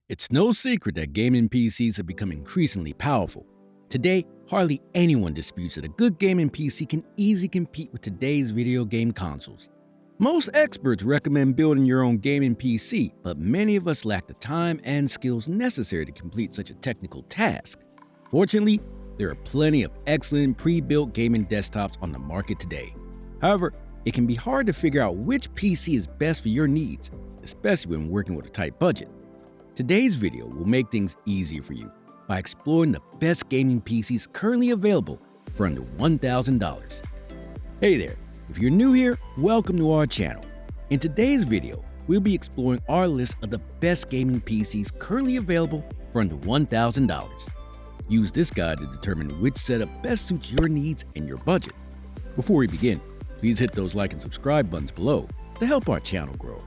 It's no secret that gaming PCs have become increasingly powerful. Today, hardly anyone disputes that a good gaming PC can easily compete with today's video game consoles. Most experts recommend building your own gaming PC, but many of us lack the time and skills necessary to complete such a technical task. Fortunately, there are plenty of excellent pre-built gaming desktops on the market today. However, it can be hard to figure out which PC is best for your needs, especially when working with a tight budget. Today's video will make things easier for you by exploring the best gaming PCs currently available for under $1,000. Hey there, if you're new here, welcome to our channel. In today's video, we'll be exploring our list of the best gaming PCs currently available for under $1,000. Use this guide to determine which setup best suits your needs and your budget. Before we begin, please hit those like and subscribe buttons below to help our channel grow.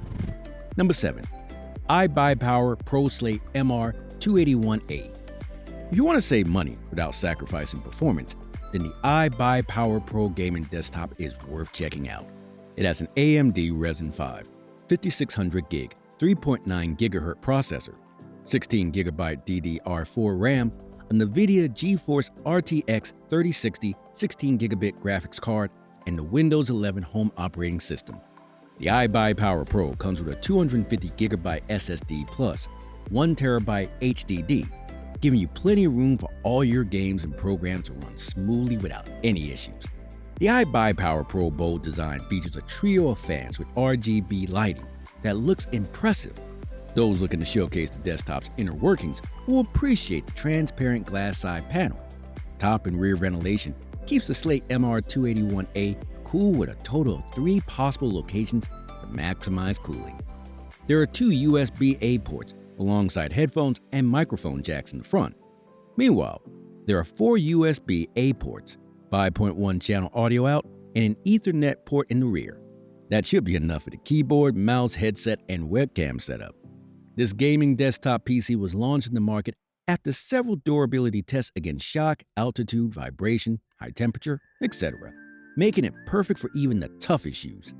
Number 7. iBuyPower ProSlate MR281A. If you want to save money without sacrificing performance, then the iBuyPower Pro gaming desktop is worth checking out. It has an AMD Ryzen 5 5600GB 3.9 GHz processor, 16GB DDR4 RAM, a NVIDIA GeForce RTX 3060 16GB graphics card, and the Windows 11 home operating system. The iBuyPower Pro comes with a 250GB SSD plus 1TB HDD, giving you plenty of room for all your games and programs to run smoothly without any issues. The iBuyPower Pro bold design features a trio of fans with RGB lighting that looks impressive. Those looking to showcase the desktop's inner workings will appreciate the transparent glass side panel. Top and rear ventilation keeps the Slate MR281A cool with a total of 3 possible locations to maximize cooling. There are 2 USB-A ports alongside headphones and microphone jacks in the front. Meanwhile, there are 4 USB-A ports, 5.1 channel audio out, and an Ethernet port in the rear. That should be enough for the keyboard, mouse, headset, and webcam setup. This gaming desktop PC was launched in the market after several durability tests against shock, altitude, vibration, high temperature, etc., making it perfect for even the toughest use.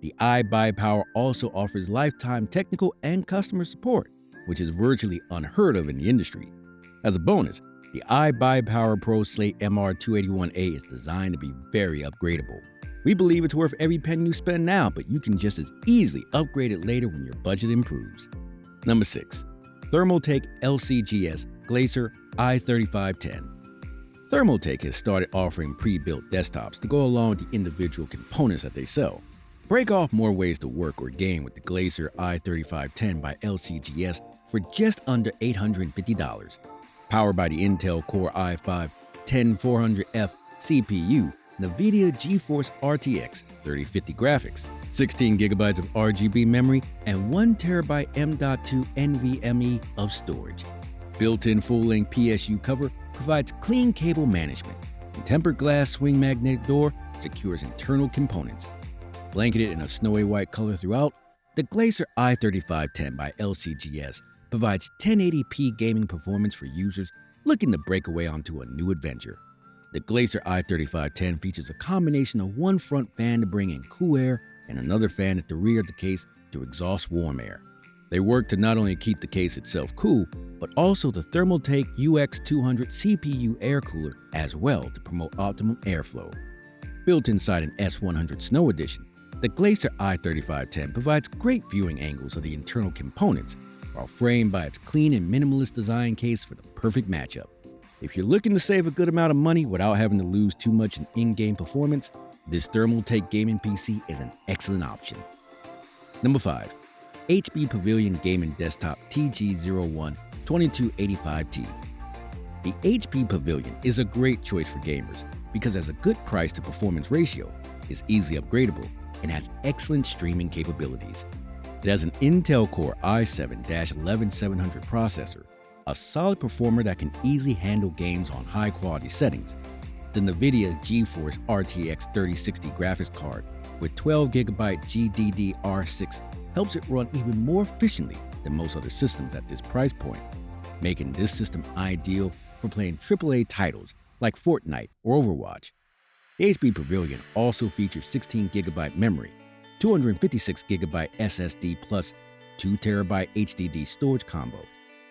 The iBuyPower also offers lifetime technical and customer support, which is virtually unheard of in the industry. As a bonus, the iBuyPower Pro Slate MR281A is designed to be very upgradable. We believe it's worth every penny you spend now, but you can just as easily upgrade it later when your budget improves. Number 6. Thermaltake LCGS Glacier i3510. Thermaltake has started offering pre-built desktops to go along with the individual components that they sell. Break off more ways to work or game with the Glacier i3510 by LCGS for just under $850. Powered by the Intel Core i5-10400F CPU, NVIDIA GeForce RTX 3050 graphics, 16GB of RGB memory, and 1TB M.2 NVMe of storage. Built-in full-length PSU cover provides clean cable management, and tempered glass swing magnetic door secures internal components. Blanketed in a snowy white color throughout, the Glacier i3510 by LCGS provides 1080p gaming performance for users looking to break away onto a new adventure. The Glacier i3510 features a combination of one front fan to bring in cool air and another fan at the rear of the case to exhaust warm air. They work to not only keep the case itself cool, but also the Thermaltake UX200 CPU air cooler as well to promote optimum airflow. Built inside an S100 Snow Edition, the Glacier i3510 provides great viewing angles of the internal components, while framed by its clean and minimalist design case for the perfect matchup. If you're looking to save a good amount of money without having to lose too much in in-game performance, this Thermaltake gaming PC is an excellent option. Number 5. HP Pavilion Gaming Desktop TG01 2285T. The HP Pavilion is a great choice for gamers because it has a good price to performance ratio, is easily upgradable, and has excellent streaming capabilities. It has an Intel Core i7-11700 processor, a solid performer that can easily handle games on high-quality settings. The NVIDIA GeForce RTX 3060 graphics card with 12GB GDDR6 helps it run even more efficiently than most other systems at this price point, making this system ideal for playing AAA titles like Fortnite or Overwatch. The HP Pavilion also features 16GB memory, 256GB SSD plus 2TB HDD storage combo,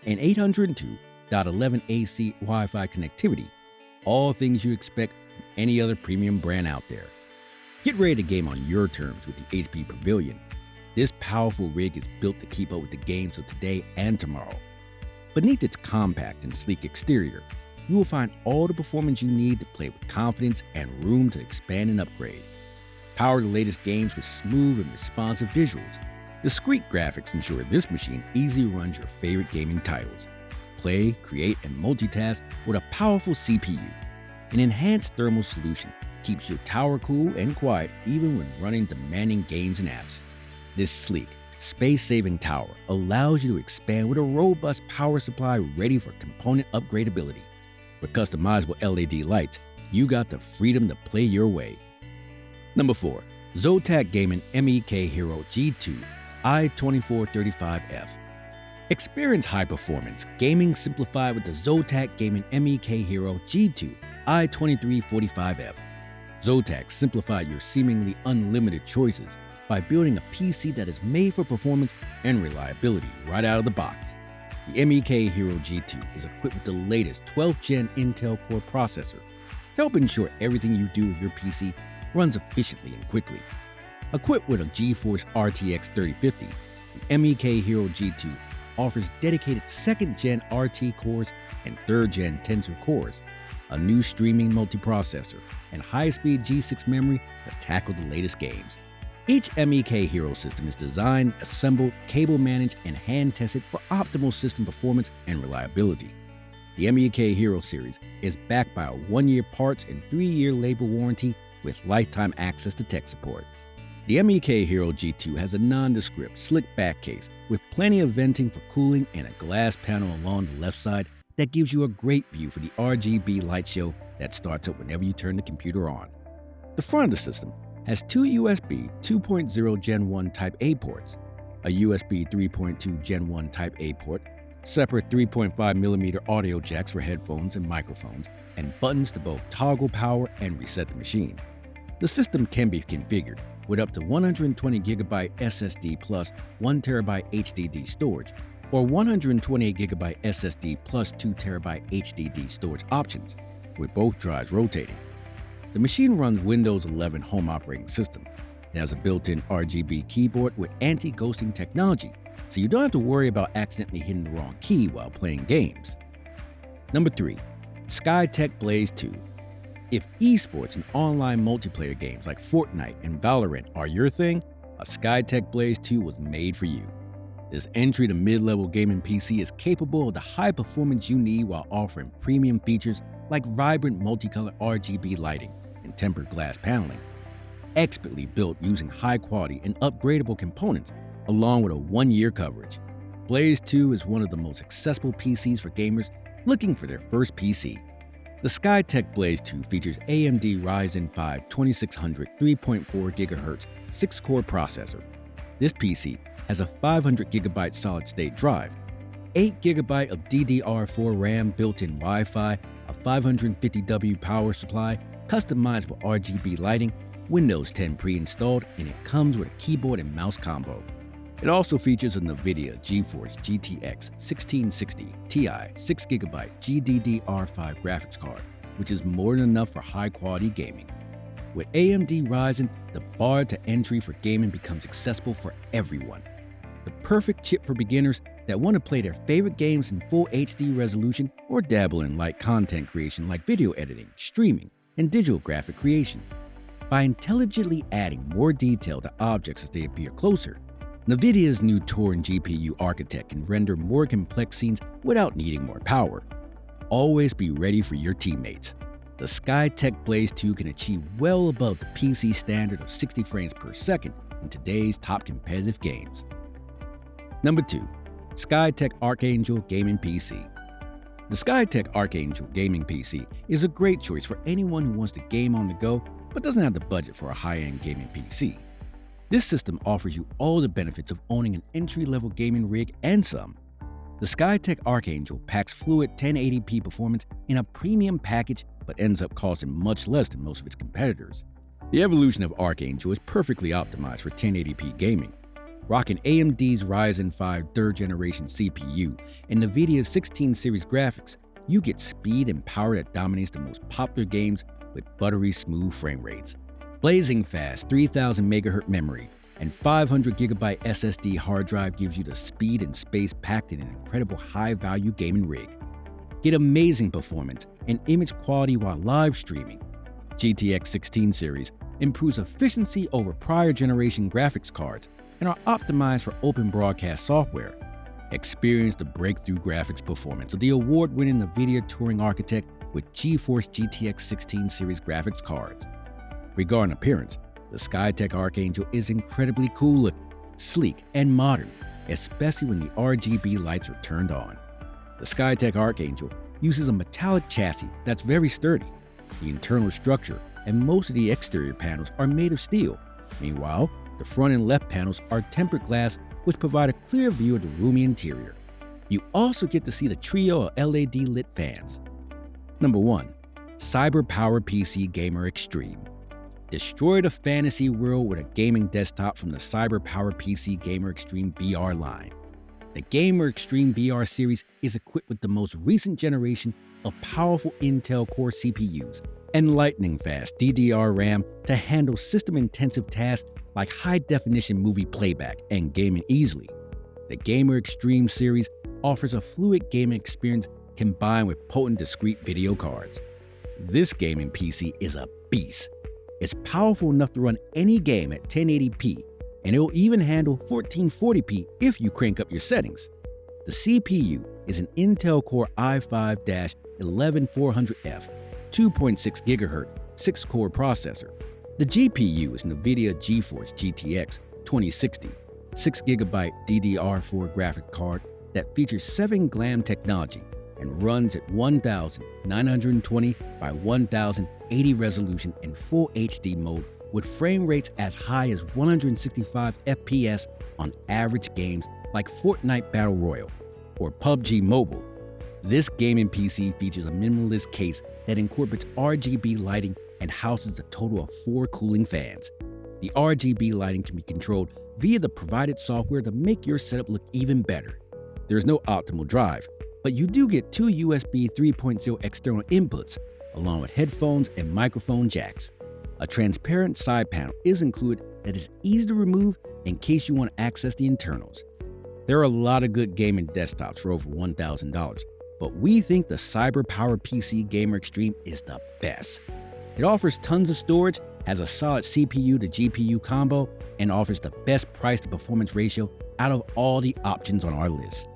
and 802.11ac Wi-Fi connectivity, all things you expect from any other premium brand out there. Get ready to game on your terms with the HP Pavilion. This powerful rig is built to keep up with the games of today and tomorrow. Beneath its compact and sleek exterior, you will find all the performance you need to play with confidence and room to expand and upgrade. Power the latest games with smooth and responsive visuals. Discrete graphics ensure this machine easily runs your favorite gaming titles. Play, create, and multitask with a powerful CPU. An enhanced thermal solution keeps your tower cool and quiet even when running demanding games and apps. This sleek, space-saving tower allows you to expand with a robust power supply ready for component upgradability. With customizable LED lights, you got the freedom to play your way. Number 4. Zotac Gaming MEK Hero G2 i2435F. Experience high performance gaming simplified with the Zotac Gaming MEK Hero G2 i2345F. Zotac simplified your seemingly unlimited choices by building a PC that is made for performance and reliability right out of the box. The MEK Hero G2 is equipped with the latest 12th Gen Intel Core processor to help ensure everything you do with your PC runs efficiently and quickly. Equipped with a GeForce RTX 3050, the MEK Hero G2 offers dedicated 2nd Gen RT cores and 3rd Gen Tensor cores, a new streaming multiprocessor, and high-speed G6 memory to tackle the latest games. Each MEK Hero system is designed, assembled, cable-managed, and hand-tested for optimal system performance and reliability. The MEK Hero series is backed by a 1-year parts and 3-year labor warranty with lifetime access to tech support. The MEK Hero G2 has a nondescript, slick back case with plenty of venting for cooling and a glass panel along the left side that gives you a great view for the RGB light show that starts up whenever you turn the computer on. The front of the system has 2 USB 2.0 Gen 1 Type A ports, a USB 3.2 Gen 1 Type A port, separate 3.5mm audio jacks for headphones and microphones, and buttons to both toggle power and reset the machine. The system can be configured with up to 120GB SSD plus 1TB HDD storage, or 128GB SSD plus 2TB HDD storage options, with both drives rotating. The machine runs Windows 11 home operating system. It has a built-in RGB keyboard with anti-ghosting technology, so you don't have to worry about accidentally hitting the wrong key while playing games. Number 3. SkyTech Blaze 2. If esports and online multiplayer games like Fortnite and Valorant are your thing, a SkyTech Blaze 2 was made for you. This entry to mid-level gaming PC is capable of the high performance you need while offering premium features like vibrant multicolored RGB lighting and tempered glass paneling. Expertly built using high-quality and upgradable components along with a 1-year coverage, Blaze 2 is one of the most accessible PCs for gamers looking for their first PC. The SkyTech Blaze 2 features AMD Ryzen 5 2600 3.4GHz 6-core processor. This PC has a 500GB solid-state drive, 8GB of DDR4 RAM built-in Wi-Fi, a 550W power supply, customizable RGB lighting, Windows 10 pre-installed, and it comes with a keyboard and mouse combo. It also features a NVIDIA GeForce GTX 1660 Ti 6GB GDDR5 graphics card, which is more than enough for high-quality gaming. With AMD Ryzen, the bar to entry for gaming becomes accessible for everyone. The perfect chip for beginners that want to play their favorite games in full HD resolution or dabble in light content creation like video editing, streaming, and digital graphic creation. By intelligently adding more detail to objects as they appear closer, NVIDIA's new Turin GPU architect can render more complex scenes without needing more power. Always be ready for your teammates. The SkyTech Blaze 2 can achieve well above the PC standard of 60 frames per second in today's top competitive games. Number 2. SkyTech Archangel Gaming PC. The SkyTech Archangel Gaming PC is a great choice for anyone who wants to game on the go but doesn't have the budget for a high-end gaming PC. This system offers you all the benefits of owning an entry-level gaming rig and some. The SkyTech Archangel packs fluid 1080p performance in a premium package but ends up costing much less than most of its competitors. The evolution of Archangel is perfectly optimized for 1080p gaming. Rocking AMD's Ryzen 5 3rd generation CPU and NVIDIA's 16 series graphics, you get speed and power that dominates the most popular games with buttery smooth frame rates. Blazing fast 3000 MHz memory and 500GB SSD hard drive gives you the speed and space packed in an incredible high-value gaming rig. Get amazing performance and image quality while live streaming. GTX 16 series improves efficiency over prior generation graphics cards and are optimized for open broadcast software. Experience the breakthrough graphics performance of the award-winning NVIDIA Turing Architect with GeForce GTX 16 series graphics cards. Regarding appearance, the Skytech Archangel is incredibly cool looking, sleek, and modern, especially when the RGB lights are turned on. The Skytech Archangel uses a metallic chassis that's very sturdy. The internal structure and most of the exterior panels are made of steel. Meanwhile, the front and left panels are tempered glass, which provide a clear view of the roomy interior. You also get to see the trio of LED lit fans. Number 1. Cyber Power PC Gamer Extreme. Destroy the fantasy world with a gaming desktop from the Cyber Power PC Gamer Extreme VR line. The Gamer Extreme VR series is equipped with the most recent generation of powerful Intel Core CPUs and lightning-fast DDR RAM to handle system-intensive tasks like high-definition movie playback and gaming easily. The Gamer Extreme series offers a fluid gaming experience combined with potent discrete video cards. This gaming PC is a beast. It's powerful enough to run any game at 1080p, and it will even handle 1440p if you crank up your settings. The CPU is an Intel Core i5-11400F, 2.6 GHz, 6-core processor. The GPU is NVIDIA GeForce GTX 2060, 6GB DDR4 graphic card that features 7-GLAM technology and runs at 1920 by 1080 resolution in full HD mode with frame rates as high as 165 FPS on average games like Fortnite Battle Royale or PUBG Mobile. This gaming PC features a minimalist case that incorporates RGB lighting and houses a total of 4 cooling fans. The RGB lighting can be controlled via the provided software to make your setup look even better. There is no optimal drive, but you do get 2 USB 3.0 external inputs, along with headphones and microphone jacks. A transparent side panel is included that is easy to remove in case you want to access the internals. There are a lot of good gaming desktops for over $1,000, but we think the Cyber Power PC Gamer Extreme is the best. It offers tons of storage, has a solid CPU to GPU combo, and offers the best price to performance ratio out of all the options on our list.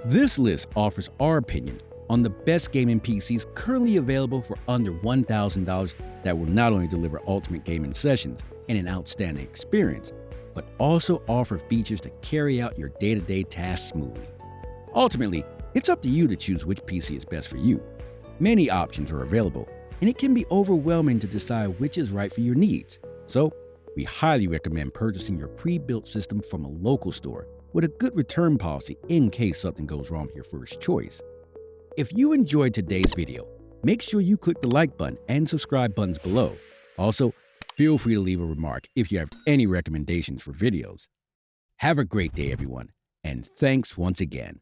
This list offers our opinion on the best gaming PCs currently available for under $1,000 that will not only deliver ultimate gaming sessions and an outstanding experience, but also offer features to carry out your day-to-day tasks smoothly. Ultimately, it's up to you to choose which PC is best for you. Many options are available, and it can be overwhelming to decide which is right for your needs. So, we highly recommend purchasing your pre-built system from a local store with a good return policy in case something goes wrong with your first choice. If you enjoyed today's video, make sure you click the like button and subscribe buttons below. Also, feel free to leave a remark if you have any recommendations for videos. Have a great day, everyone, and thanks once again.